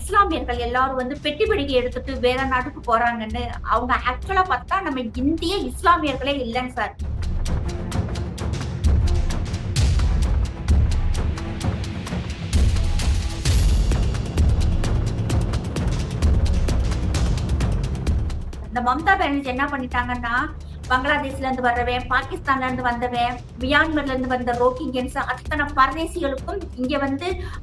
இஸ்லாமியர்கள் எல்லாரும் பெட்டி படிக்க எடுத்துட்டு வேற நாட்டுக்கு போறாங்கன்னு அவங்க ஆக்சுவலா பார்த்தா நம்ம இந்திய இஸ்லாமியர்களே இல்லைங்க சார். இந்த மம்தா பானர்ஜி என்ன பண்ணிட்டாங்கன்னா, பங்களாதேஷ்ல இருந்து வர்றவன், பாகிஸ்தான்ல இருந்து வந்தவன், மியான்மர்ல இருந்து வந்த ரோஹிங்கியன்ஸ் அத்தனை பரதேசிகளுக்கும் இங்க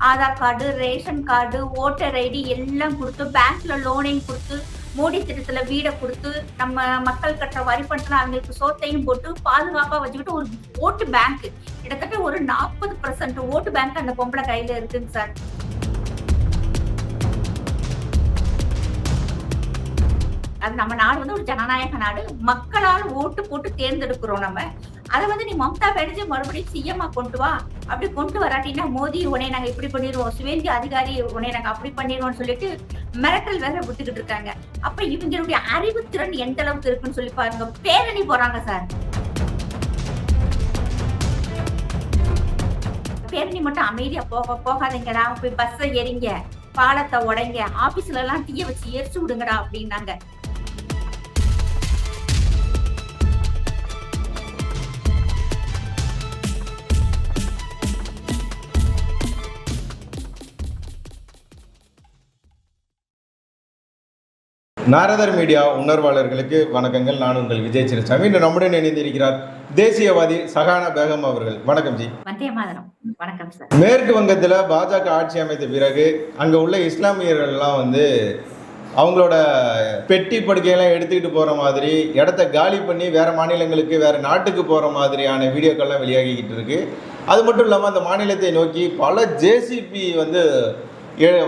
Aadhaar card, ration card, voter ID எல்லாம் கொடுத்து, பேங்க்ல லோனையும் கொடுத்து, மோடி திட்டத்துல வீடை கொடுத்து, நம்ம மக்கள் கட்டுற வரி பணத்துல அவங்களுக்கு சோத்தையும் போட்டு பாதுகாப்பா வச்சுக்கிட்டு ஒரு ஓட்டு பேங்க் கிட்டத்தட்ட ஒரு 40% ஓட்டு பேங்க் அந்த பொம்பளை கையில இருக்குங்க சார். அது நம்ம நாடு ஒரு ஜனநாயக நாடு. மக்களால் ஓட்டு போட்டு தேர்ந்தெடுக்கிறோம் நம்ம. அதை நீ மம்தா பானர்ஜி மறுபடியும் சிஎம்மா கொண்டு வா. அப்படி கொண்டு வராட்டினா மோடி உடனே நாங்க இப்படி பண்ணிடுவோம், சுவேந்தி அதிகாரி உடனே நாங்க அப்படி பண்ணிடுவோம்னு சொல்லிட்டு மிரட்டல் வேற விட்டுக்கிட்டு இருக்காங்க. அப்ப இவங்களுடைய அறிவுத்திறன் எந்த அளவுக்கு இருக்குன்னு சொல்லி பாருங்க. பேரணி போறாங்க சார். பேரணி மட்டும் அமைதியா போகாதீங்கடா, போய் பஸ்ஸை எரிங்க, பாலத்தை உடைங்க, ஆபீஸ்ல எல்லாம் தீய வச்சு எரிச்சு விடுங்கடா அப்படின்னாங்க. நாரதர் மீடியா உணர்வாளர்களுக்கு வணக்கங்கள். நான் உங்கள் விஜய் சின்னசாமி. இன்று நம்முடன் இணைந்திருக்கிறார் தேசியவாதி சஹானா பேகம் அவர்கள். வணக்கம் ஜி. வணக்கம் சார். மேற்கு வங்கத்தில் பாஜக ஆட்சி அமைத்த பிறகு அங்கே உள்ள இஸ்லாமியர்கள்லாம் அவங்களோட பெட்டி படுக்கையெல்லாம் எடுத்துக்கிட்டு போகிற மாதிரி, இடத்த காலி பண்ணி வேறு மாநிலங்களுக்கு வேறு நாட்டுக்கு போகிற மாதிரியான வீடியோக்கள்லாம் வெளியாகிக்கிட்டு இருக்கு. அது மட்டும் இல்லாமல் அந்த மாநிலத்தை நோக்கி பல ஜேசிபி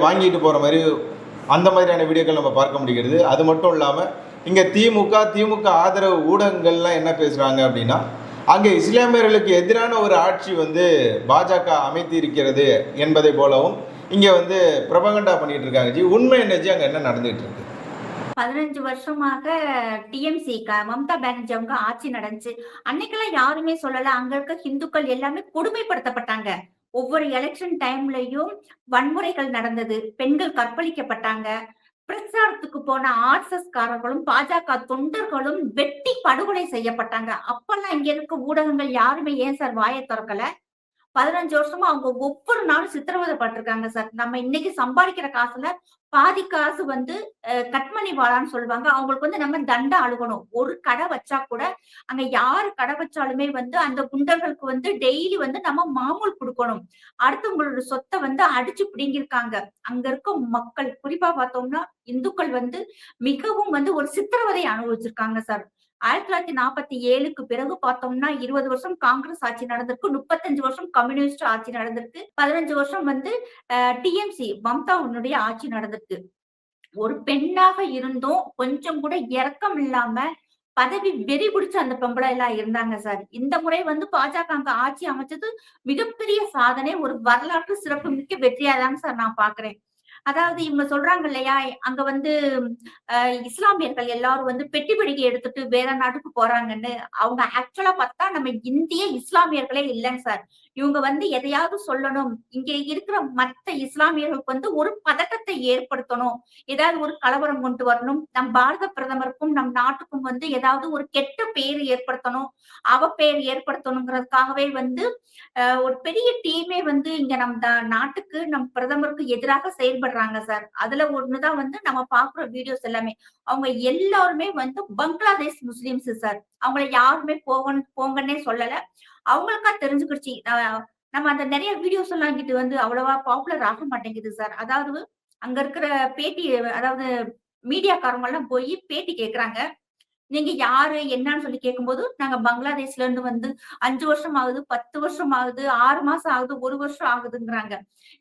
வாங்கிட்டு போகிற மாதிரி அந்த மாதிரியான வீடியோக்கள் நம்ம பார்க்க முடிகிறது. அது மட்டும் இல்லாமல் இங்கே திமுக ஆதரவு ஊடகங்கள்லாம் என்ன பேசுகிறாங்க அப்படின்னா, அங்கே இஸ்லாமியர்களுக்கு எதிரான ஒரு ஆட்சி பாஜக அமைத்து இருக்கிறது என்பதை போலவும் இங்கே பிரபகண்டா பண்ணிட்டு இருக்காங்க. ஜி, உண்மை என்ன ஜி? அங்கே என்ன நடந்துகிட்டு இருக்கு? 15 வருஷமாக டிஎம்சி மம்தா பானர்ஜி அவங்க ஆட்சி நடந்துச்சு. அன்னைக்கெல்லாம் யாருமே சொல்லல அங்க இருக்க ஹிந்துக்கள் எல்லாமே கொடுமைப்படுத்தப்பட்டாங்க. ஒவ்வொரு எலெக்ஷன் டைம்லயும் வன்முறைகள் நடந்தது, பெண்கள் கற்பழிக்கப்பட்டாங்க. பிரச்சாரத்துக்கு போன ஆர்எஸ்எஸ் காரர்களும் பாஜக தொண்டர்களும் வெட்டி படுகொலை செய்யப்பட்டாங்க. அப்பெல்லாம் இங்க இருக்க ஊடகங்கள் யாருமே ஏன் சார் வாயை திறக்கல? 15 வருஷமா அவங்க ஒவ்வொரு நாளும் சித்திரவதைப்பட்டிருக்காங்க சார். நம்ம இன்னைக்கு சம்பாதிக்கிற காசுல பாதி காசு கட்மணி வாழான்னு சொல்லுவாங்க. அவங்களுக்கு நம்ம தண்டா அழுகணும். ஒரு கடை வச்சா கூட அங்க யாரு கடை வச்சாலுமே அந்த குண்டர்களுக்கு டெய்லி நம்ம மாமூல் கொடுக்கணும். அடுத்தவங்களோட சொத்தை அடிச்சு பிடிங்கிருக்காங்க. அங்க இருக்க மக்கள், குறிப்பா பார்த்தோம்னா இந்துக்கள் மிகவும் ஒரு சித்திரவதை அனுபவிச்சிருக்காங்க சார். 1947க்கு பிறகு பார்த்தோம்னா 20 வருஷம் காங்கிரஸ் ஆட்சி நடந்திருக்கு, 35 வருஷம் கம்யூனிஸ்ட் ஆட்சி நடந்திருக்கு, 15 வருஷம் டிஎம்சி மம்தாவுடைய ஆட்சி நடந்திருக்கு. ஒரு பெண்ணாக இருந்தும் கொஞ்சம் கூட இரக்கம் இல்லாம பதவி வெறி பிடிச்ச அந்த பொம்பளை எல்லாம் இருந்தாங்க சார். இந்த முறை பாஜக அங்க ஆட்சி அமைச்சது மிகப்பெரிய சாதனை, ஒரு வரலாற்று சிறப்பு மிக்க வெற்றியாதாங்க சார் நான் பாக்குறேன். அதாவது இவங்க சொல்றாங்க இல்லையா, அங்க இஸ்லாமியர்கள் எல்லாரும் பெட்டி படிக்க எடுத்துட்டு வேற நாட்டுக்கு போறாங்கன்னு அவங்க ஆக்சுவலா பார்த்தா நம்ம இந்திய இஸ்லாமியர்களே இல்லைங்க சார். இவங்க எதையாவது சொல்லணும், இங்க இருக்கிற மத்த இஸ்லாமியர்களுக்கு ஒரு பதட்டத்தை ஏற்படுத்தணும், ஏதாவது ஒரு கலவரம் கொண்டு வரணும், நம் பாரத பிரதமருக்கும் நம் நாட்டுக்கும் ஏதாவது ஒரு கெட்ட பேர் ஏற்படுத்தணும், அவப்பெயர் ஏற்படுத்தணுங்கிறதுக்காகவே ஒரு பெரிய டீமே இங்க நம் நாட்டுக்கு நம் பிரதமருக்கு எதிராக செயல்படுறாங்க சார். அதுல ஒண்ணுதான் நம்ம பாக்குற வீடியோஸ் எல்லாமே. அவங்க எல்லாருமே பங்களாதேஷ் முஸ்லிம்ஸ் சார். அவங்கள யாருமே போங்கன்னே சொல்லல. அவங்களுக்கா தெரிஞ்சுக்கிடுச்சு. நம்ம அந்த நிறைய வீடியோஸ் எல்லாம் இங்கிட்டு அவ்வளவா பாப்புலர் ஆக மாட்டேங்குது சார். அதாவது அங்க இருக்கிற பேட்டி, அதாவது மீடியாக்காரங்க எல்லாம் போய் பேட்டி கேக்குறாங்க. நீங்க யாரு என்னன்னு சொல்லி கேட்கும்போது, நாங்க பங்களாதேஷ்ல இருந்து 5 வருஷம் ஆகுது, 10 வருஷம் ஆகுது, 6 மாசம் ஆகுது, 1 வருஷம் ஆகுதுங்கிறாங்க.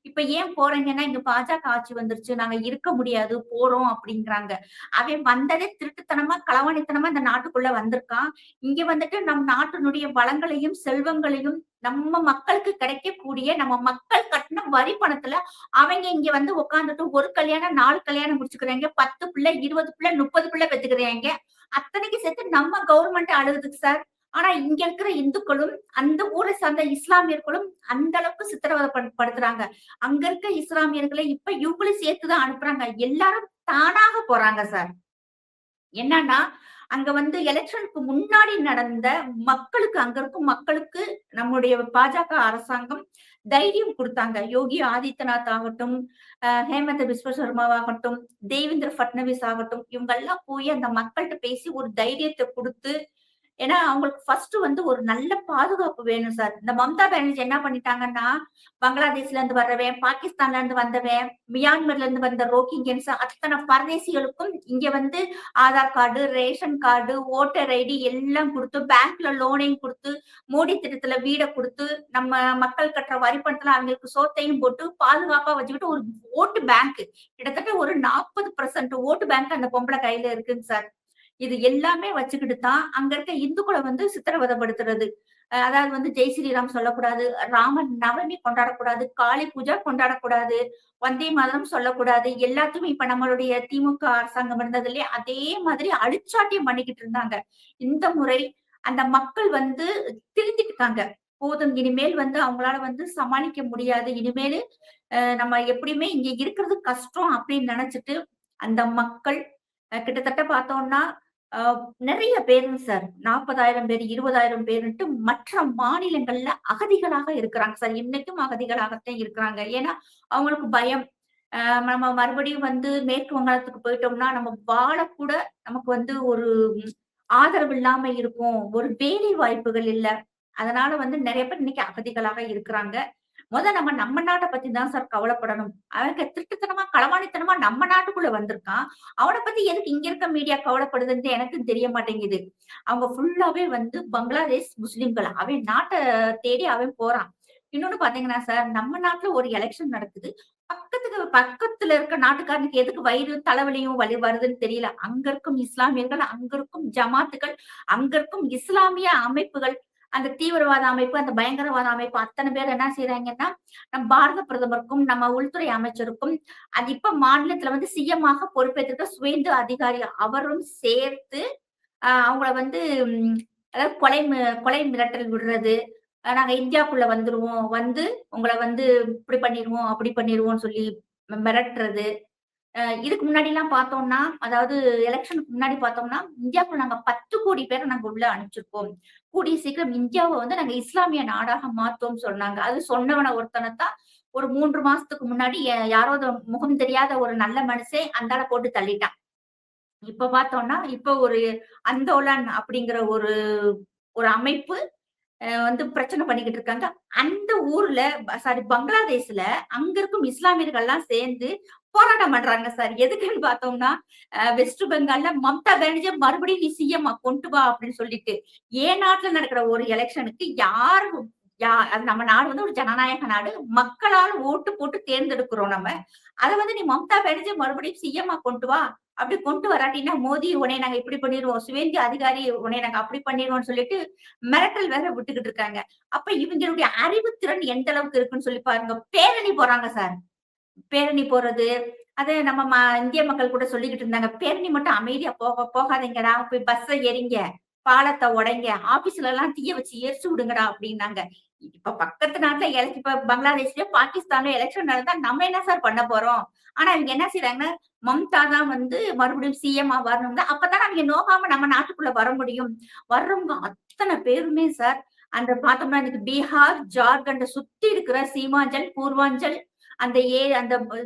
இப்ப ஏன் போறீங்கன்னா, இங்க பாஜக ஆட்சி வந்துருச்சு, நாங்க இருக்க முடியாது, போறோம் அப்படிங்கிறாங்க. அவன் வந்ததே திருட்டுத்தனமா, களவாணித்தனமா இந்த நாட்டுக்குள்ள வந்திருக்கான். இங்க நம் நாட்டினுடைய வளங்களையும் செல்வங்களையும் நம்ம மக்களுக்கு கிடைக்கக்கூடிய, நம்ம மக்கள் கட்டின வரி பணத்துல அவங்க இங்க உட்காந்துட்டு ஒரு கல்யாணம் 4 கல்யாணம் முடிச்சுக்கிறாங்க, 10 பிள்ளை 20 பிள்ளை 30 பிள்ளை பெத்துக்கிறாங்க. அத்தனைக்கு சேர்த்து நம்ம கவர்மெண்ட் அழுகுதுக்கு சார். ஆனா இங்க இருக்கிற இந்துக்களும் அந்த ஊரை சார்ந்த இஸ்லாமியர்களும் அந்த அளவுக்கு சித்திரவதை படுத்துறாங்க. அங்க இருக்க இஸ்லாமியர்களை இப்ப இவங்களும் சேர்த்துதான் அனுப்புறாங்க. எல்லாரும் தானாக போறாங்க சார். என்னன்னா, அங்க வந்து எலக்ஷனுக்கு முன்னாடி நடந்த மக்களுக்கு அங்க இருக்கும் மக்களுக்கு நம்முடைய பாஜக அரசாங்கம் தைரியம் குடுத்தாங்க. யோகி ஆதித்யநாத் ஆகட்டும், ஹேமந்த பிஸ்வ சர்மாவாகட்டும், தேவேந்திர ஃபட்னவிஸ் ஆகட்டும், இவங்கெல்லாம் போய் அந்த மக்கள்ட்ட பேசி ஒரு தைரியத்த குடுத்து ஏன்னா, அவங்களுக்கு ஃபர்ஸ்ட் வந்து ஒரு நல்ல பாதுகாப்பு வேணும் சார். இந்த மம்தா பானர்ஜி என்ன பண்ணிட்டாங்கன்னா, பங்களாதேஷ்ல இருந்து வர்றவன், பாகிஸ்தான்ல இருந்து வந்தவன், மியான்மர்ல இருந்து வந்த ரோஹிங்கியன்ஸ் அத்தன பரதேசிகளுக்கும் இங்க வந்து Aadhaar card, ration card, voter ID எல்லாம் குடுத்து, பேங்க்ல லோனையும் குடுத்து, மோடி திட்டத்துல வீட குடுத்து, நம்ம மக்கள் கட்டுற வரி பணத்துல அவங்களுக்கு சோத்தையும் போட்டு, பாதுகாப்பா வச்சுக்கிட்டு ஒரு ஓட்டு பேங்க் கிட்டத்தட்ட ஒரு 40% ஓட்டு பேங்க் அந்த பொம்பள கையில இருக்குங்க சார். இது எல்லாமே வச்சுக்கிட்டு தான் அங்க இருக்க இந்துக்கள வந்து சித்திரவதைப்படுத்துறது. அதாவது வந்து ஜெய் ஸ்ரீராம் சொல்லக்கூடாது, ராமன் நவமி கொண்டாடக்கூடாது, காளி பூஜை கொண்டாடக்கூடாது, வந்தே மாதரம் சொல்லக்கூடாது. எல்லாத்தையுமே இப்ப நம்மளுடைய திமுக அரசாங்கம் இருந்ததுலயே அதே மாதிரி அழிச்சாட்டியம் பண்ணிக்கிட்டு இருந்தாங்க. இந்த முறை அந்த மக்கள் வந்து திருந்திக்கிட்டாங்க. போதும் இனிமேல் வந்து அவங்களால வந்து சமாளிக்க முடியாது. இனிமேலு நம்ம எப்படியுமே இங்க இருக்கிறது கஷ்டம் அப்படின்னு நினைச்சிட்டு அந்த மக்கள் கிட்டத்தட்ட பார்த்தோம்னா அ நெறைய பேருங்க சார். 40,000 பேர், 20,000 பேருன்ட்டு மற்ற மாநிலங்கள்ல அகதிகளாக இருக்கிறாங்க சார். இன்னைக்கும் அகதிகளாகத்தான் இருக்கிறாங்க. ஏன்னா, அவங்களுக்கு பயம். நம்ம மறுபடியும் வந்து மேற்கு வங்காளத்துக்கு போயிட்டோம்னா, நம்ம வாழக்கூட நமக்கு வந்து ஒரு ஆதரவு இல்லாம இருக்கும். ஒரு வேலை வாய்ப்புகள் இல்ல. அதனால வந்து நெறைய பேர் இன்னைக்கு அகதிகளாக இருக்கிறாங்க. நம்ம நம்ம நாட்ட பத்தி தான் சார் கவலைப்படணும். அவங்க திருட்டுத்தனமா, களவாணித்தனமா நம்ம நாட்டுக்குள்ள வந்திருக்கான். அவன பத்தி எதுக்கு இங்க இருக்க மீடியா கவலைப்படுதுன்ட்டு எனக்கும் தெரிய மாட்டேங்குது. அவங்க ஃபுல்லாவே வந்து பங்களாதேஷ் முஸ்லிம்கள். அவன் நாட்ட தேடி அவன் போறான். இன்னொன்னு பாத்தீங்கன்னா சார், நம்ம நாட்டுல ஒரு எலக்ஷன் நடக்குது. பக்கத்துல இருக்க நாட்டுக்காரனுக்கு எதுக்கு வயிறு தலைவலியும் வருதுன்னு தெரியல. அங்க இருக்கும் இஸ்லாமியர்கள், அங்க இருக்கும் ஜமாத்துகள், அங்க இருக்கும் இஸ்லாமிய அமைப்புகள் அந்த தீவிரவாத அமைப்பு, அந்த பயங்கரவாத அமைப்பு அத்தன பேர் என்ன செய்றாங்கன்னா, நம் பாரத பிரதமருக்கும், நம்ம உள்துறை அமைச்சருக்கும், அது இப்ப மாநிலத்துல வந்து சிஎம் ஆக பொறுப்பேற்றிருக்க சுவேந்து அதிகாரி அவரும் சேர்த்து, அவங்கள வந்து அதாவது கொலை மிரட்டல் விடுறது. நாங்க இந்தியாக்குள்ள வந்துருவோம். வந்து உங்கள வந்து இப்படி பண்ணிருவோம், அப்படி பண்ணிருவோம்ன்னு சொல்லி மிரட்டுறது. இதுக்கு முன்னாடிலாம் பார்த்தோம்னா, அதாவது எலக்ஷனுக்கு முன்னாடி பார்த்தோம்னா, இந்தியாக்குள்ள நாங்க 10,00,00,000 பேர நாங்க உள்ள அனுப்பிச்சிருக்கோம். கூடிய சீக்கிரம் இந்தியாவ வந்து நாங்க இஸ்லாமிய நாடாக மாத்துவோம்னு சொன்னாங்க. அது சொன்னவன ஒருத்தனத்தான் ஒரு 3 மாசத்துக்கு முன்னாடி யாரோ முகம் தெரியாத ஒரு நல்ல மனுஷன் அந்தாள போட்டு தள்ளிட்டான். இப்ப பார்த்தோம்னா, இப்ப ஒரு அந்தோலன் அப்படிங்கிற ஒரு ஒரு அமைப்பு வந்து பிரச்சனை பண்ணிக்கிட்டு இருக்காங்க. அந்த ஊர்ல சாரி பங்களாதேஷ்ல அங்க இருக்கும் இஸ்லாமியர்கள்லாம் சேர்ந்து போராட்டம் பண்றாங்க சார். எதுக்குன்னு பார்த்தோம்னா, வெஸ்ட் பெங்கால்ல மம்தா பானர்ஜிய மறுபடியும் நீ சிஎம் கொண்டு வா அப்படின்னு சொல்லிட்டு. என் நாட்டுல நடக்கிற ஒரு எலக்ஷனுக்கு அது நம்ம நாடு வந்து ஒரு ஜனநாயக நாடு. மக்களால் ஓட்டு போட்டு தேர்ந்தெடுக்கிறோம் நம்ம. அத வந்து நீ மம்தா பானர்ஜிய மறுபடியும் சிஎம் கொண்டு வா. அப்படி கொண்டு வராட்டின்னா மோடி உன்னைய நாங்க இப்படி பண்ணிருவோம். சுவேந்து அதிகாரி உன்னைய நாங்க அப்படி பண்ணிருவோம்னு சொல்லிட்டு மிரட்டல் வேற விட்டுக்கிட்டு இருக்காங்க. அப்ப இவங்களுடைய அறிவுத்திறன் எந்த அளவுக்கு இருக்குன்னு சொல்லி பாருங்க. பேரணி போறாங்க சார். பேரணி போறது, அது நம்ம இந்திய மக்கள் கூட சொல்லிக்கிட்டு இருந்தாங்க. பேரணி மட்டும் அமைதியா போகாதீங்கடா. போய் பஸ்ஸ ஏறிங்க. பாலத்த உடைங்க. ஆபீஸ்ல எல்லாம் தீய வச்சு எரிச்சு விடுங்கடா அப்டின்னாங்க. இப்ப பக்கத்து நாட்டுல இப்ப பங்களாதேஷ்லயோ, பாகிஸ்தான்லயோ எலக்ஷன் நடந்தா நம்ம என்ன சார் பண்ண போறோம்? ஆனா இவங்க என்ன செய்றாங்க, மம்தா தான் வந்து மறுபடியும் சிஎம்மா வரணும்னா, அப்பதான் அவிங்க நோகாம நம்ம நாட்டுக்குள்ள வர முடியும். வர்றவங்க அத்தன பேருமே சார், அந்த பார்த்தோம்னா இன்னைக்கு பீகார், ஜார்க்கண்ட சுத்தி இருக்கிற சீமாஞ்சல், பூர்வாஞ்சல் அந்த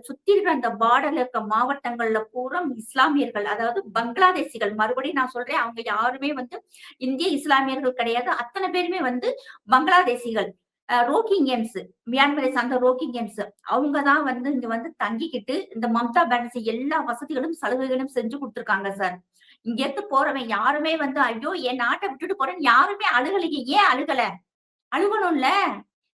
சுத்தி இருக்கிற அந்த பார்டர்ல இருக்க மாவட்டங்கள்ல பூரா இஸ்லாமியர்கள், அதாவது பங்களாதேசிகள். மறுபடியும் நான் சொல்றேன், அவங்க யாருமே வந்து இந்திய இஸ்லாமியர்கள் கிடையாது. அத்தனை பேருமே வந்து பங்களாதேசிகள். ரோஹிங்கியன்ஸ், மியான்மரை சார்ந்த ரோஹிங்கியன்ஸ். அவங்க தான் வந்து இங்க வந்து தங்கிக்கிட்டு, இந்த மம்தா பானர்ஜி எல்லா வசதிகளும், சலுகைகளும் செஞ்சு குடுத்துருக்காங்க சார். இங்க இருந்து போறவன் யாருமே வந்து, ஐயோ! என் நாட்ட விட்டுட்டு போறேன்னு யாருமே அழுகலைங்க. ஏன் அழுகல? அழுகணும்ல.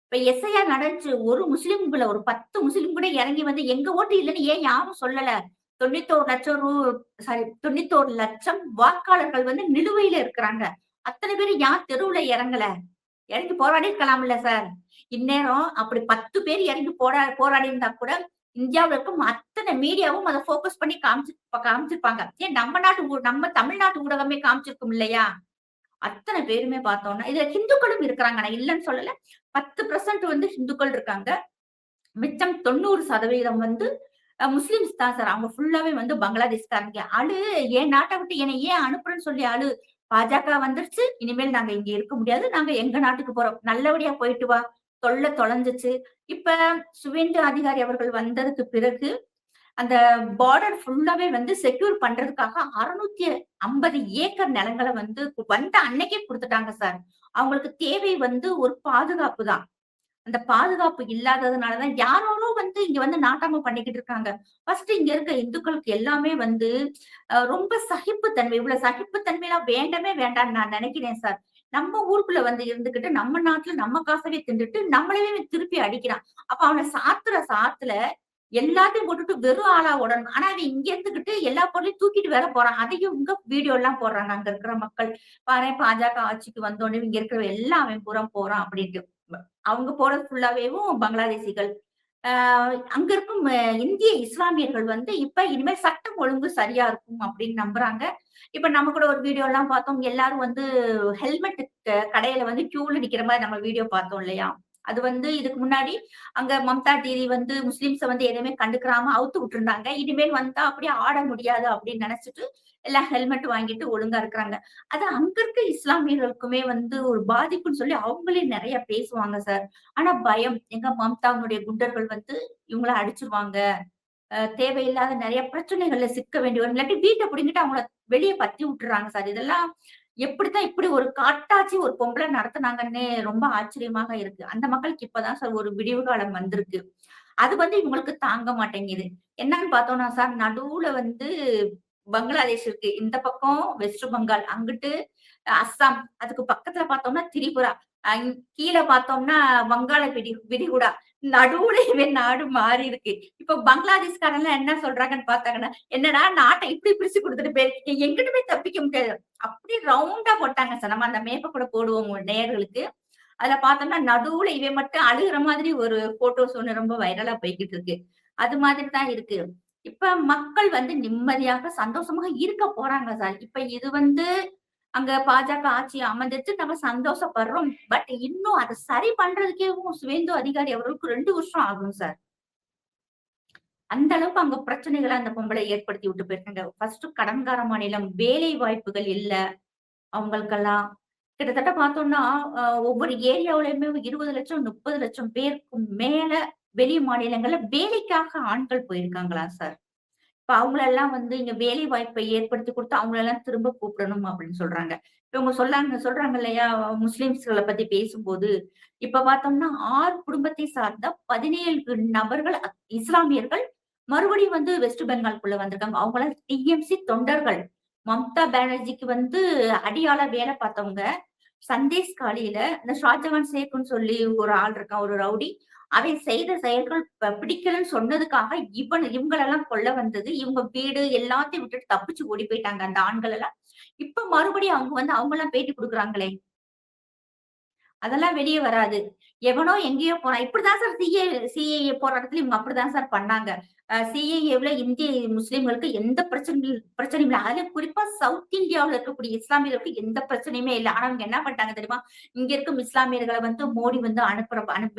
இப்ப எஸ்ஐஆர் நடந்துச்சு. ஒரு முஸ்லிம் இல்ல, ஒரு 10 முஸ்லிம் கூட இறங்கி வந்து எங்க ஓட்டு இல்லன்னு ஏன் யாரும் சொல்லல? 91,00,000 வாக்காளர்கள் வந்து நிலுவையில இருக்கிறாங்க. அத்தனை பேரு ஏன் தெருவுல இறங்கல? இறங்கி போராடி இருக்கலாம்ல சார். இந்நேரம் அப்படி 10 பேர் இறங்கி போராடி இருந்தா கூட இந்தியாவுல இருக்கும் அத்தனை மீடியாவும் அத ஃபோக்கஸ் பண்ணி காமிச்சிருப்பாங்க. ஏன் நம்ம தமிழ்நாட்டு ஊடகமே காமிச்சிருக்கும் இல்லையா? அத்தனை பேருமே பார்த்தோம்னா இதுல ஹிந்துக்களும் இருக்கிறாங்க. நான் இல்லன்னு சொல்லல. 10% வந்து ஹிந்துக்கள் இருக்காங்க. மிச்சம் 90% வந்து முஸ்லிம்ஸ் தான் சார். அவங்க ஃபுல்லாவே வந்து பங்களாதேஷ்காரங்க. "அழு, என் நாட்ட விட்டு என்னை ஏன் அனுப்புறன்னு சொல்லி அழு. பாஜக வந்துருச்சு. இனிமேல் நாங்க இங்க இருக்க முடியாது. நாங்க எங்க நாட்டுக்கு போறோம். நல்லபடியா போயிட்டு வா. தொல்ல தொலைஞ்சுச்சு." இப்ப சுவேந்து அதிகாரி அவர்கள் வந்ததுக்கு பிறகு, அந்த பார்டர் ஃபுல்லாவே வந்து செக்யூர் பண்றதுக்காக 650 ஏக்கர் நிலங்கள வந்து வந்த அன்னைக்கே குடுத்துட்டாங்க சார். அவங்களுக்கு தேவை வந்து ஒரு பாதுகாப்பு தான். அந்த பாதுகாப்பு இல்லாததுனால தான் யாரோரோ வந்து இங்க வந்து நாட்டாம பண்ணிக்கிட்டு இருக்காங்க. ஃபர்ஸ்ட் இங்க இருக்க இந்துக்களுக்கு எல்லாமே வந்து ரொம்ப சகிப்புத்தன்மை. இவ்வளவு சகிப்புத்தன்மைலாம் வேண்டவே வேண்டாம்ன்னு நான் நினைக்கிறேன் சார். நம்ம ஊருக்குள்ள வந்து இருந்துகிட்டு, நம்ம நாட்டுல நம்ம காசவே தின்னுட்டு, நம்மளவே இவன் திருப்பி அடிக்கிறான். அப்ப அவன சாத்துற சாத்துல எல்லாத்தையும் போட்டுட்டு வெறும் ஆளா ஓடணும். ஆனா அவன் இங்க இருந்துகிட்டு எல்லா பொருளையும் தூக்கிட்டு வேற போறான். அதையும் இங்க வீடியோ எல்லாம் போடுறாங்க அங்க இருக்கிற மக்கள். பாரேன் பாஜக ஆட்சிக்கு வந்தோனே இங்க இருக்கிற எல்லாம் அவன் பூரா போறான் அப்படின்ட்டு. அவங்க போறது ஃபுல்லாவேவும் பங்களாதேசிகள். ஆ அங்க இருக்கும் இந்திய இஸ்லாமியர்கள் வந்து இப்ப இனிமேல் சட்டம் ஒழுங்கு சரியா இருக்கும் அப்படின்னு நம்புறாங்க. இப்ப நம்ம கூட ஒரு வீடியோ எல்லாம் பார்த்தோம். எல்லாரும் வந்து ஹெல்மெட் கடையில வந்து கியூல நிக்கிற மாரி நம்ம வீடியோ பார்த்தோம் இல்லையா? அது வந்து இதுக்கு முன்னாடி அங்க மம்தா தீதி வந்து முஸ்லிம்ஸ வந்து எதையுமே கண்டுக்கிறாம அவுத்து விட்டுருந்தாங்க. இனிமேல் வந்தா அப்படியே ஆட முடியாது அப்படின்னு நினைச்சுட்டு எல்லாம் ஹெல்மெட் வாங்கிட்டு ஒழுங்கா இருக்கிறாங்க. அது அங்க இருக்க இஸ்லாமியர்களுக்குமே வந்து ஒரு பாதிப்புன்னு சொல்லி அவங்களே நெறைய பேசுவாங்க சார். ஆனா பயம். எங்க மம்தாவினுடைய குண்டர்கள் வந்து இவங்கள அடிச்சுருவாங்க. தேவையில்லாத நெறைய பிரச்சனைகள்ல சிக்க வேண்டி வரும். இல்லாட்டி வீட்ட புடிங்கிட்டு அவங்கள வெளிய பத்தி விட்டுர்றாங்க சார். இதெல்லாம் எப்படித்தான் இப்படி ஒரு காட்டாட்சி ஒரு பொம்பள நடத்துனாங்கன்னே ரொம்ப ஆச்சரியமாக இருக்கு. அந்த மக்களுக்கு இப்பதான் சார் ஒரு விடிவு காலம் வந்திருக்கு. அது வந்து இவங்களுக்கு தாங்க மாட்டேங்குது. என்னன்னு பார்த்தோம்னா சார், நடுவுல வந்து பங்களாதேஷ் இருக்கு. இந்த பக்கம் வெஸ்ட் பெங்கால், அங்கிட்டு அஸ்ஸாம், அதுக்கு பக்கத்துல பார்த்தோம்னா திரிபுரா, கீழ பார்த்தோம்னா வங்காள விரிகுடா. நடுவுல இவன் நாடு மாறி இருக்கு. இப்ப பங்களாதேஷ்காரன்லாம் என்ன சொல்றாங்கன்னு பார்த்தாங்கன்னா, "என்னடா நாட்ட இப்படி பிரிச்சு குடுத்துட்டு போயிருக்கீங்க. எங்கிட்டுமே தப்பிக்க முடியாது." அப்படி ரவுண்டா போட்டாங்க சார். நம்ம அந்த மேப்ப கூட போடுவோம் உங்க நேயர்களுக்கு. அதுல பார்த்தோம்னா நடுவுல இவன் மட்டும் அழுகுற மாதிரி ஒரு போட்டோஸ் ஒண்ணு ரொம்ப வைரலா போய்க்கிட்டு இருக்கு. அது மாதிரி தான் இருக்கு. இப்ப மக்கள் வந்து நிம்மதியாக, சந்தோஷமாக இருக்க போறாங்க சார். இப்ப இது வந்து அங்க பாஜக ஆட்சி அமர்ந்துட்டு நம்ம சந்தோஷப்படுறோம். பட் இன்னும் அத சரி பண்றதுக்கேவும் சுவேந்து அதிகாரி அவர்களுக்கு 2 வருஷம் ஆகும் சார். அந்த அளவுக்கு அங்க பிரச்சனைகள அந்த பொம்பளை ஏற்படுத்தி விட்டு போயிருக்காங்க. ஃபர்ஸ்ட் கடன்கார மாநிலம், வேலை வாய்ப்புகள் இல்ல அவங்களுக்கெல்லாம். கிட்டத்தட்ட பார்த்தோம்னா, ஒவ்வொரு ஏரியாவுலயுமே 20,00,000 30,00,000 பேருக்கு மேல வெளி மாநிலங்கள்ல வேலைக்காக ஆண்கள் போயிருக்காங்களாம் சார். இப்ப அவங்களெல்லாம் வந்து இங்க வேலை வாய்ப்பை ஏற்படுத்தி குடுத்து அவங்களெல்லாம் திரும்ப கூப்பிடணும் அப்படின்னு சொல்றாங்க. இவங்க சொல்றாங்க இல்லையா, முஸ்லிம்ஸ்கள பத்தி பேசும்போது, இப்ப பார்த்தோம்னா 6 குடும்பத்தை சார்ந்த 17 நபர்கள் இஸ்லாமியர்கள் மறுபடியும் வந்து வெஸ்ட் பெங்கால்குள்ள வந்திருக்காங்க. அவங்கலாம் டிஎம்சி தொண்டர்கள். மம்தா பானர்ஜிக்கு வந்து அடியாளா வேலை பார்த்தவங்க. சந்தேஷ் காலியில இந்த ஷாஜகான் ஷேக்குன்னு சொல்லி ஒரு ஆள் இருக்கான், ஒரு ரவுடி. அவன் செய்த செயல்கள் பிடிக்கலன்னு சொன்னதுக்காக இவங்களெல்லாம் கொல்ல வந்தது. இவங்க வீடு எல்லாத்தையும் விட்டுட்டு தப்பிச்சு ஓடி போயிட்டாங்க அந்த ஆண்கள் எல்லாம். இப்ப மறுபடியும் அவங்க வந்து அவங்கலாம் பேட்டி குடுக்குறாங்களே! அதெல்லாம் வெளிய வராது. எவனோ எங்கேயோ போறான். இப்படிதான் சார் சிஏஏ போராட்டத்துல இவங்க அப்படிதான் சார் பண்ணாங்க. சிஏஏவுல இந்திய முஸ்லிம்களுக்கு எந்த பிரச்சனையும் இல்ல. அதுல குறிப்பா சவுத் இந்தியாவுல இருக்கக்கூடிய இஸ்லாமியர்களுக்கு எந்த பிரச்சனையுமே இல்ல. ஆனா அவங்க என்ன பண்ணிட்டாங்க தெரியுமா? இங்க இருக்கும் இஸ்லாமியர்கள வந்து மோடி வந்து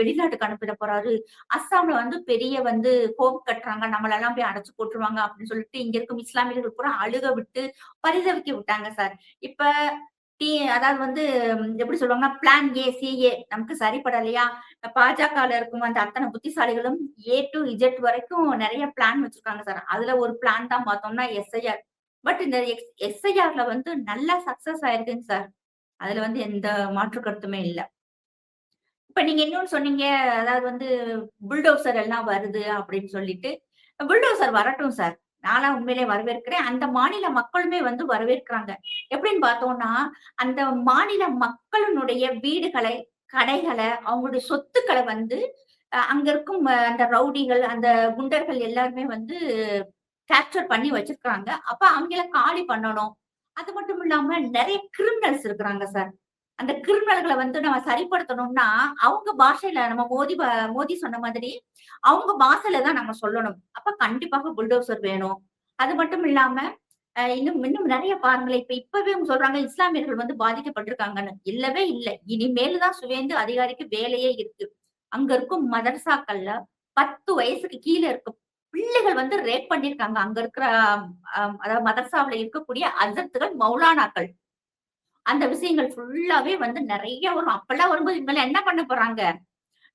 வெளிநாட்டுக்கு அனுப்பிட போறாரு. அஸ்ஸாம்ல வந்து பெரிய வந்து ஹோம் கட்டுறாங்க. நம்மளெல்லாம் போய் அடைச்சு போட்டுருவாங்க அப்படின்னு சொல்லிட்டு இங்க இருக்கும் இஸ்லாமியர்கள் பூரா அழுக விட்டு பரிதவிக்க விட்டாங்க சார். இப்ப டி அதாவது வந்து எப்படி சொல்லுவாங்கன்னா, பிளான் ஏ, சிஏ நமக்கு சரிப்படலையா? பாஜகல இருக்கும் அந்த அத்தன புத்திசாலிகளும் ஏ டூ இசட் வரைக்கும் நெறைய பிளான் வச்சிருக்காங்க சார். அதுல ஒரு பிளான் தான் பார்த்தோம்னா எஸ்ஐஆர். பட் இந்த எஸ்ஐஆர்ல வந்து நல்லா சக்சஸ் ஆயிருக்குங்க சார். அதுல வந்து எந்த மாற்று கருத்துமே இல்ல. இப்ப நீங்க இன்னொன்னு சொன்னீங்க, அதாவது வந்து புல்டோசர் எல்லாம் வருது அப்படின்னு சொல்லிட்டு. புல்டோசர் வரட்டும் சார். நான்லாம் உண்மையிலேயே வரவேற்கிறேன். அந்த மாநில மக்களுமே வந்து வரவேற்கிறாங்க. எப்படின்னு பார்த்தோம்னா, அந்த மாநில மக்களினுடைய வீடுகளை, கடைகள, அவங்களுடைய சொத்துக்கள வந்து அங்க இருக்கும் அந்த ரவுடிகள், அந்த குண்டர்கள் எல்லாருமே வந்து கேப்சர் பண்ணி வச்சிருக்காங்க. அப்ப அவங்கள காலி பண்ணணும். அது மட்டும் இல்லாம நெறைய கிரிமினல்ஸ் இருக்கிறாங்க சார். அந்த கிரிமினல்கள வந்து நம்ம சரிப்படுத்தணும்னா, அவங்க பாஷையில நம்ம மோடி சொன்ன மாதிரி, அவங்க பாஷையில தான் நம்ம சொல்லணும். அப்ப கண்டிப்பாக புல்டோசர் வேணும். அது மட்டும் இல்லாம, இன்னும் இன்னும் நிறைய பாருங்களேன். இப்பவே அவங்க சொல்றாங்க இஸ்லாமியர்கள் வந்து பாதிக்கப்பட்டிருக்காங்கன்னு. இல்லவே இல்ல. இனிமேல் தான் சுவேந்து அதிகாரிக்கு வேலையே இருக்கு. அங்க இருக்கும் மதரசாக்கள்ல 10 வயசுக்கு கீழ இருக்க பிள்ளைகள் வந்து ரேப் பண்ணியிருக்காங்க. அங்க இருக்கிற அதாவது மதரசாவுல இருக்கக்கூடிய அஜத்துகள், மௌலானாக்கள். அந்த விஷயங்கள் ஃபுல்லாவே வந்து நெறைய வரும். அப்பல்லாம் வரும்போது இவங்கலாம் என்ன பண்ண போறாங்க?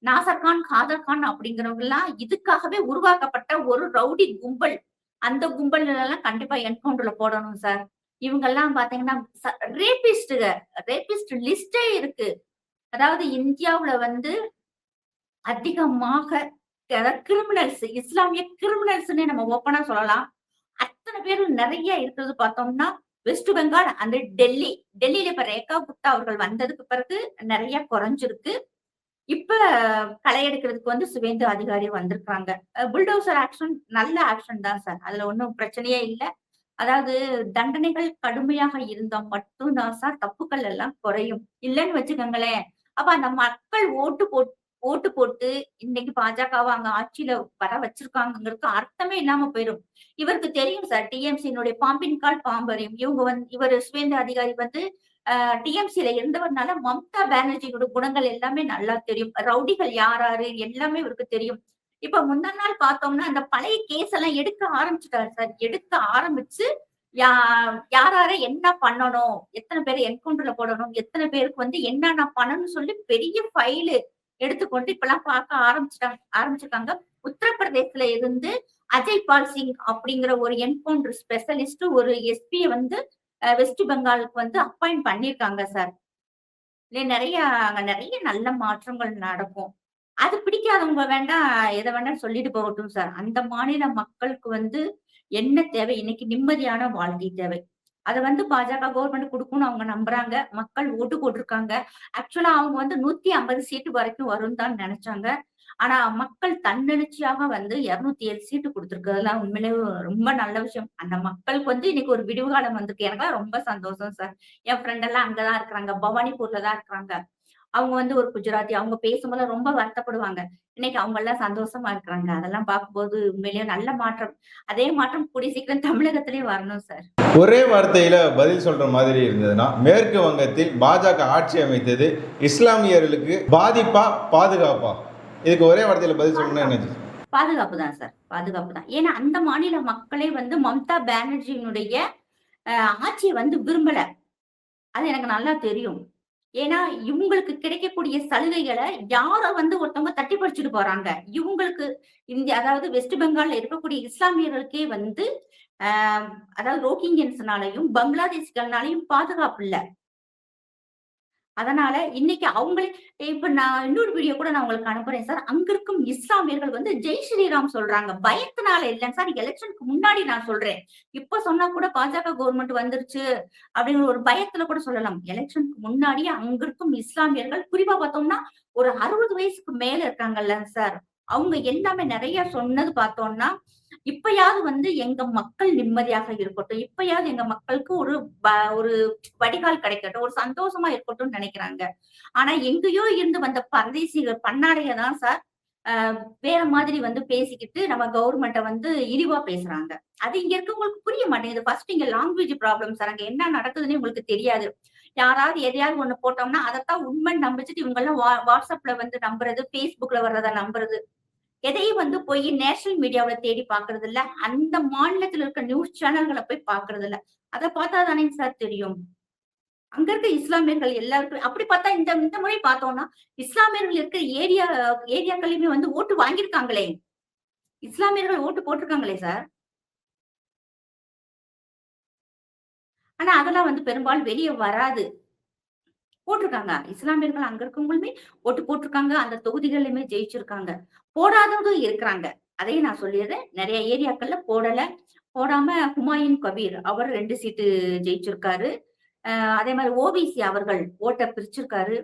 நாசர் கான், காதர் கான் அப்படிங்கிறவங்கலாம் இதுக்காகவே உருவாக்கப்பட்ட ஒரு ரவுடி கும்பல். அந்த கும்பல்லலாம் கண்டிப்பா என்கவுண்டர்ல போடணும் சார். இவங்கலாம் பார்த்தீங்கன்னா, ரேபிஸ்ட்டுக. ரேபிஸ்ட் லிஸ்டே இருக்கு. அதாவது இந்தியாவுல வந்து அதிகமாக கிரிமினல்ஸ், இஸ்லாமிய கிரிமினல்ஸ்ன்னே நம்ம ஓப்பனா சொல்லலாம். அத்தன பேரும் நெறைய இருக்கிறது பார்த்தோம்னா, வெஸ்ட் பெங்கால் அந்த டெல்லி. டெல்லியில இப்ப ரேகா குப்தா அவர்கள் வந்ததுக்கு பிறகு நெறைய குறைஞ்சிருக்கு. இப்ப களை எடுக்கிறதுக்கு வந்து சுவேந்து அதிகாரி வந்திருக்காங்க. புல்டோசர் ஆக்ஷன் நல்ல ஆக்ஷன் தான் சார். அதுல ஒண்ணும் பிரச்சனையே இல்ல. அதாவது தண்டனைகள் கடுமையாக இருந்தா மட்டும் தான் சார் தப்புக்கள் எல்லாம் குறையும். இல்லன்னு வச்சுக்கோங்களேன், அப்ப அந்த மக்கள் ஓட்டு போட்டு இன்னைக்கு பாஜகவ அங்க ஆட்சியில வர வச்சிருக்காங்கங்கிறதுக்கு அர்த்தமே இல்லாம போயிரும். இவருக்கு தெரியும் சார் டிஎம்சியினுடைய பாம்பின் கால் பாம்பறியும். இவங்க வந்து இவரு சுவேந்து அதிகாரி வந்து டிஎம்சில இருந்தவர்னால மம்தா பானர்ஜியோட குணங்கள் எல்லாமே நல்லா தெரியும். ரவுடிகள் யார் யாரு எல்லாமே இவருக்கு தெரியும். இப்ப முந்தா நாள் பார்த்தோம்னா, அந்த பழைய கேஸ் எல்லாம் எடுக்க ஆரம்பிச்சுட்டாரு சார். எடுக்க ஆரம்பிச்சு யா யார் யார என்ன பண்ணணும்? எத்தன பேர என்கவுண்டர்ல போடணும்? எத்தன பேருக்கு வந்து என்னென்ன பண்ணணும்னு சொல்லி பெரிய ஃபைலு எடுத்துக்கொண்டு இப்பல்லாம் பார்க்க ஆரம்பிச்சிருக்காங்க. உத்தரப்பிரதேசல இருந்து அஜய் பால் சிங் அப்படிங்கிற ஒரு என்கவுண்டர் ஸ்பெஷலிஸ்ட் ஒரு எஸ்பிய வந்து வெஸ்ட் பெங்காலுக்கு வந்து அப்பாயிண்ட் பண்ணியிருக்காங்க சார். இல்ல அங்க நெறைய நல்ல மாற்றங்கள் நடக்கும். அது பிடிக்காதவங்க வேண்டா எத வேணா சொல்லிட்டு போகட்டும் சார். அந்த மாநில மக்களுக்கு வந்து என்ன தேவை? இன்னைக்கு நிம்மதியான வாழ்க்கை தேவை. அத வந்து பாஜக கவர்மெண்ட் குடுக்கும்னு அவங்க நம்புறாங்க. மக்கள் ஓட்டு போட்டிருக்காங்க. ஆக்சுவலா அவங்க வந்து 150 சீட்டு வரைக்கும் வரும்னு தான் நெனச்சாங்க. ஆனா மக்கள் தன்னெழுச்சியாக வந்து 207 சீட்டு குடுத்திருக்கிறதுலாம் உண்மையிலேயே ரொம்ப நல்ல விஷயம். அந்த மக்களுக்கு வந்து இன்னைக்கு ஒரு விடிவு காலம் வந்திருக்கு. எனக்கெல்லாம் ரொம்ப சந்தோஷம் சார். என் ஃப்ரெண்ட் எல்லாம் அங்க தான் இருக்கிறாங்க. பவானிபூர்ல தான் இருக்கிறாங்க. அவங்க வந்து ஒரு குஜராத்தி. அவங்க பேசும்போது ரொம்ப வருத்தப்படுவாங்க. இன்னைக்கு அவங்க எல்லாம் சந்தோஷமா இருக்கிறாங்க. அதெல்லாம் பார்க்கும்போது உண்மையிலேயே நல்ல மாற்றம். அதே மாற்றம் கூடிய சீக்கிரம் தமிழகத்திலயும் வரணும் சார். ஒரே வார்த்தையில பதில் சொல்ற மாதிரி இருந்ததுன்னா, மேற்கு வங்கத்தில் பாஜக ஆட்சி அமைத்தது இஸ்லாமியர்களுக்கு பாதிப்பா, பாதுகாப்பா? இதுக்கு ஒரே வார்த்தையில பதில் சொல்லணும்னா என்ன? பாதுகாப்பு தான் சார். பாதுகாப்பு தான். ஏன்னா அந்த மாநில மக்களே வந்து மம்தா பானர்ஜியினுடைய ஆட்சிய வந்து விரும்பல. அது எனக்கு நல்லா தெரியும். ஏன்னா, இவங்களுக்கு கிடைக்கக்கூடிய சலுகைகள யாரோ வந்து ஒருத்தவங்க தட்டி பறிச்சுட்டு போறாங்க. இவங்களுக்கு அதாவது வெஸ்ட் பெங்கால்ல இருக்கக்கூடிய இஸ்லாமியர்களுக்கே வந்து அ அதாவது ரோஹிங்கியன்ஸ்னாலயும், பங்களாதேஷ்கள்னாலயும் பாதுகாப்பு இல்ல. அதனால இன்னைக்கு அவங்களே இப்ப நான் இன்னொரு வீடியோ கூட நான் உங்களுக்கு அனுப்புறேன் சார். அங்க இருக்கும் இஸ்லாமியர்கள் வந்து ஜெய் ஸ்ரீராம் சொல்றாங்க. பயத்தினால இல்ல சார். எலக்ஷனுக்கு முன்னாடி நான் சொல்றேன். இப்ப சொன்னா கூட பாஜக கவர்மெண்ட் வந்துருச்சு அப்படிங்கிற ஒரு பயத்துல கூட சொல்லலாம். எலக்ஷனுக்கு முன்னாடியே அங்க இருக்கும் இஸ்லாமியர்கள் குறிப்பா பார்த்தோம்னா ஒரு 60 வயசுக்கு மேல இருக்காங்கல்ல சார். அவங்க எல்லாமே நெறைய சொன்னது பார்த்தோம்னா, இப்பயாவது வந்து எங்க மக்கள் நிம்மதியாக இருக்கட்டும். இப்பயாவது எங்க மக்களுக்கு ஒரு வடிகால் கிடைக்கட்டும். ஒரு சந்தோஷமா இருக்கட்டும்னு நினைக்கிறாங்க. ஆனா எங்கேயோ இருந்து வந்த பரதேசிகள் பண்ணாடைக தான் சார் அ வேற மாதிரி வந்து பேசிக்கிட்டு நம்ம கவர்மெண்ட்ட வந்து இழிவா பேசுறாங்க. அது இங்க இருக்கவங்களுக்கு புரிய மாட்டேங்குது. ஃபர்ஸ்ட் இங்க லாங்குவேஜ் ப்ராப்ளம் சார். அங்க என்ன நடக்குதுன்னே உங்களுக்கு தெரியாது. யாராவது எதையாவது ஒண்ணு போட்டோம்னா, அதத்தான் உண்மைன்னு நம்பிச்சுட்டு இவங்கலாம் WhatsAppல வந்து நம்புறது, Facebookல வர்றத நம்புறது. எதையும் வந்து போய் நேஷனல் மீடியாவுல தேடி பாக்குறது இல்ல. அந்த மாநிலத்துல இருக்க நியூஸ் சேனல்கள போய் பாக்குறது இல்ல. அத பார்த்தா தானேங்க சார் தெரியும். அங்க இருக்க இஸ்லாமியர்கள் எல்லாருக்கும் அப்படி பார்த்தா இந்த இந்த முறை பார்த்தோம்னா, இஸ்லாமியர்கள் இருக்கிற ஏரியாக்களையுமே வந்து ஓட்டு வாங்கியிருக்காங்களே! இஸ்லாமியர்கள் ஓட்டு போட்டிருக்காங்களே சார். ஆனா அதெல்லாம் வந்து பெரும்பாலும் வெளிய வராது. போட்டிருக்காங்க. இஸ்லாமியர்கள் அங்க இருக்கவங்களுமே ஓட்டு போட்டிருக்காங்க. அந்த தொகுதிகள்லயுமே ஜெயிச்சிருக்காங்க. போடாதவங்களும் இருக்கிறாங்க. அதையும் நான் சொல்லிர்றேன். நெறைய ஏரியாக்கள்ல போடல. போடாம ஹுமாயூன் கபீர் அவர் 2 சீட்டு ஜெயிச்சிருக்காரு. அதே மாரி ஓவைசி அவர்கள் ஓட்ட பிரிச்சிருக்காரு.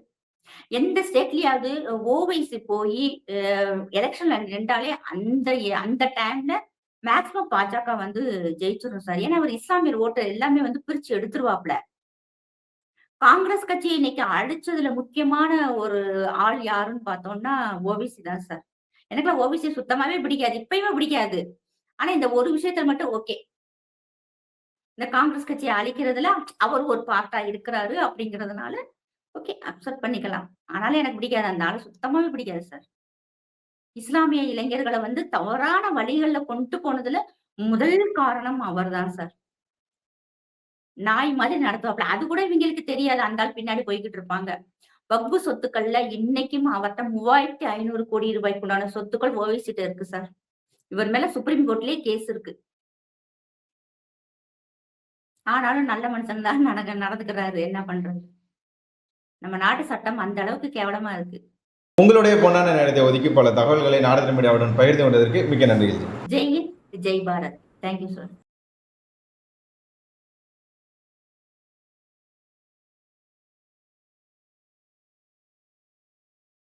எந்த ஸ்டேட்லயாவது ஓவைசி போயி எலக்ஷன்ல நின்றாலே அந்த டைம்ல மேக்ஸிமம் பாஜக வந்து ஜெயிச்சிரும் சார். ஏன்னா அவர் இஸ்லாமியர் ஓட்ட எல்லாமே வந்து பிரிச்சு எடுத்துருவாப்ல. காங்கிரஸ் கட்சி இன்னைக்கு அடிச்சதுல முக்கியமான ஒரு ஆள் யாருன்னு பார்த்தோம்னா, ஓபிசி தான் சார். எனக்கெல்லாம் ஓபிசி சுத்தமாவே பிடிக்காது. இப்பயுமே பிடிக்காது. ஆனா இந்த ஒரு விஷயத்துல மட்டும் ஓகே. இந்த காங்கிரஸ் கட்சியை அழிக்கிறதுல அவர் ஒரு பார்ட்டா இருக்கிறாரு அப்படிங்கிறதுனால ஓகே அக்செப்ட் பண்ணிக்கலாம். ஆனாலும் எனக்கு பிடிக்காது. அந்த ஆள சுத்தமாவே பிடிக்காது சார். இஸ்லாமிய இளைஞர்கள வந்து தவறான வழிகள்ல கொண்டு போனதுல முதல் காரணம் அவர்தான் சார். நாய் மாதிரி நடத்துவாப்ல. அது கூட இவங்களுக்கு தெரியாது. அந்த ஆள் பின்னாடி போய்க்கிட்டு இருப்பாங்க. வக்பு சொத்துக்கள்ல இன்னைக்கும் அவர்ட்ட 3,500 கோடி ரூபாய்க்குண்டான சொத்துக்கள் ஓவைசிட்ட இருக்கு சார். இவர் மேல சுப்ரீம் கோர்ட்லயே கேஸ் இருக்கு. ஆனாலும் நல்ல மனுஷன் தான் நடந்துக்கிறாரு. என்ன பண்றது? நம்ம நாட்டு சட்டம் அந்த அளவுக்கு கேவலமா இருக்கு. உங்களுடைய பொன்னான நேரத்தை ஒதுக்கி பல தகவல்களை நாடக மீடியாவுடன் பகிர்ந்து கொண்டதற்கு மிக்க நன்றி. Jai Hind, Jai Bharat. Thank you sir.